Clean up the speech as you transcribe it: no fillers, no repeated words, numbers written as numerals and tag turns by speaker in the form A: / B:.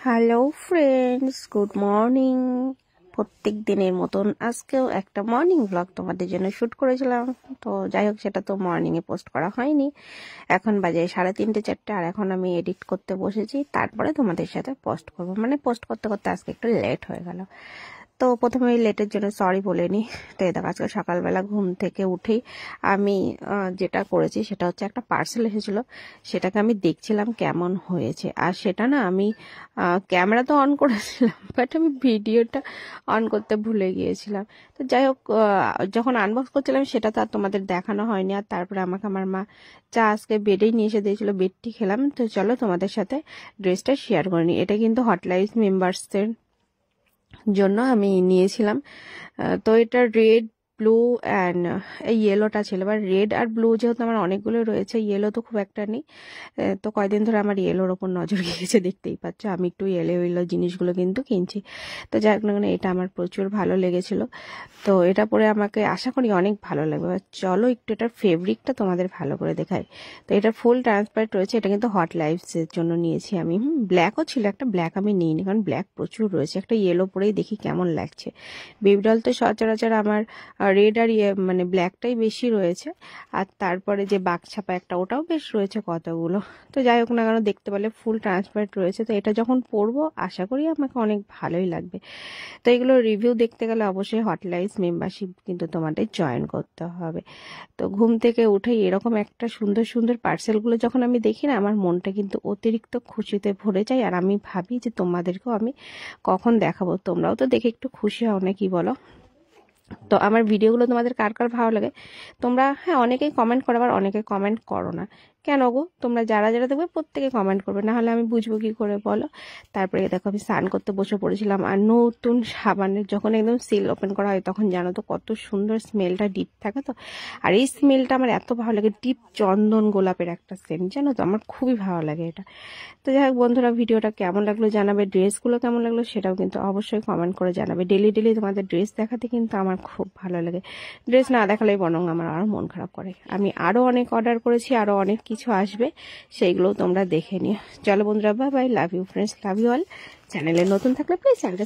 A: Hello friends, good morning. প্রত্যেক দিনের মতন আজকেও একটা মর্নিং ব্লগ তোমাদের জন্য শ্যুট করেছিলাম। তো যাই হোক, সেটা তো মর্নিংয়ে পোস্ট করা হয়নি। এখন বাজে 3:30-4, আর এখন আমি এডিট করতে বসেছি, তারপরে তোমাদের সাথে পোস্ট করব। মানে পোস্ট করতে করতে আজকে একটু লেট হয়ে গেল। তো প্রথমে ওই লেটের জন্য সরি বলে নিই। তো দেখো, আজকে সকালবেলা ঘুম থেকে উঠেই আমি যেটা করেছি সেটা হচ্ছে একটা পার্সেল এসেছিলো, সেটাকে আমি দেখছিলাম কেমন হয়েছে। আর সেটা না, আমি ক্যামেরা তো অন করেছিলাম, বাট আমি ভিডিওটা অন করতে ভুলে গিয়েছিলাম। তো যাই হোক, যখন আনবক্স করছিলাম সেটা তো আর তোমাদের দেখানো হয়নি। আর তারপরে আমাকে আমার মা চা আজকে বেডেই নিয়ে এসে দিয়েছিলো, বেডটি খেলাম। তো চলো তোমাদের সাথে ড্রেসটা শেয়ার করে নিই। এটা কিন্তু হটলাইফ মেম্বার্সদের জন্য আমি নিয়েছিলাম। তো এটা রেড, ব্লু অ্যান্ড এই ইয়েলোটা ছিল। এবার রেড আর ব্লু যেহেতু আমার অনেকগুলো রয়েছে, ইয়েলো তো খুব একটা নেই। তো কয়দিন ধরে আমার ইয়েলোর ওপর নজর গিয়েছে, দেখতেই পাচ্ছ। আমি একটু ইয়েলো জিনিসগুলো কিন্তু কিনছি। তো যাই হোক না কেন, এটা আমার প্রচুর ভালো লেগেছিল। তো এটা পরে আমাকে আশা করি অনেক ভালো লাগবে। এবার চলো একটু এটার ফেব্রিকটা তোমাদের ভালো করে দেখাই। তো এটা ফুল ট্রান্সপারেন্ট রয়েছে। এটা কিন্তু হট লাইফসের জন্য নিয়েছি আমি। ব্ল্যাকও ছিল, একটা ব্ল্যাক আমি নিইনি, কারণ ব্ল্যাক প্রচুর রয়েছে। একটা ইয়েলো পরেই দেখি কেমন লাগছে। বেবিডল তো সচরাচর আমার রেড আর মানে ব্ল্যাকটাই বেশি রয়েছে। আর তারপরে যে বাঘছাপা একটা, ওটাও বেশ রয়েছে কতগুলো। তো যাই হোক না কেন, দেখতে পেলে ফুল ট্রান্সপারেন্ট রয়েছে। তো এটা যখন পরবো আশা করি আমাকে অনেক ভালোই লাগবে। তো এগুলো রিভিউ দেখতে গেলে অবশ্যই হটলাইফ মেম্বারশিপ কিন্তু তোমাদের জয়েন করতে হবে। তো ঘুম থেকে উঠেই এরকম একটা সুন্দর সুন্দর পার্সেলগুলো যখন আমি দেখি না, আমার মনটা কিন্তু অতিরিক্ত খুশিতে ভরে যায়। আর আমি ভাবি যে তোমাদেরকেও আমি কখন দেখাবো, তোমরাও তো দেখে একটু খুশি হও না, কি বলো? তো আমার ভিডিওগুলো তোমাদের কার কার ভালো লাগে তোমরা, হ্যাঁ, অনেকেই কমেন্ট করো, আবার অনেকে কমেন্ট করো না। কেন গো? তোমরা যারা যারা দেখবে প্রত্যেকে কমেন্ট করবে, না হলে আমি বুঝবো কি করে, বলো? তারপরে দেখো, আমি স্নান করতে বসে পড়েছিলাম। আর নতুন সাবানের যখন একদম সিল ওপেন করা হয়, তখন জানো তো কত সুন্দর স্মেলটা ডিপ থাকে। তো আর এই স্মেলটা আমার এত ভালো লাগে, ডিপ চন্দন গোলাপের একটা সেন্ট, জানো তো, আমার খুবই ভালো লাগে এটা। তো যাই হোক বন্ধুরা, ভিডিওটা কেমন লাগলো জানাবে, ড্রেসগুলো কেমন লাগলো সেটাও কিন্তু অবশ্যই কমেন্ট করে জানাবে। ডেলি ডেলি তোমাদের ড্রেস দেখাতে কিন্তু আমার খুব ভালো লাগে। ড্রেস না দেখালেই বরং আমার আরও মন খারাপ করে। আমি আরও অনেক অর্ডার করেছি, আরও অনেক কিছু আসবে, সেইগুলোও তোমরা দেখে নিও। চলো বন্ধুরা, bye bye, love you friends, love you all. চ্যানেলে নতুন থাকলে প্লিজ চ্যানেলটা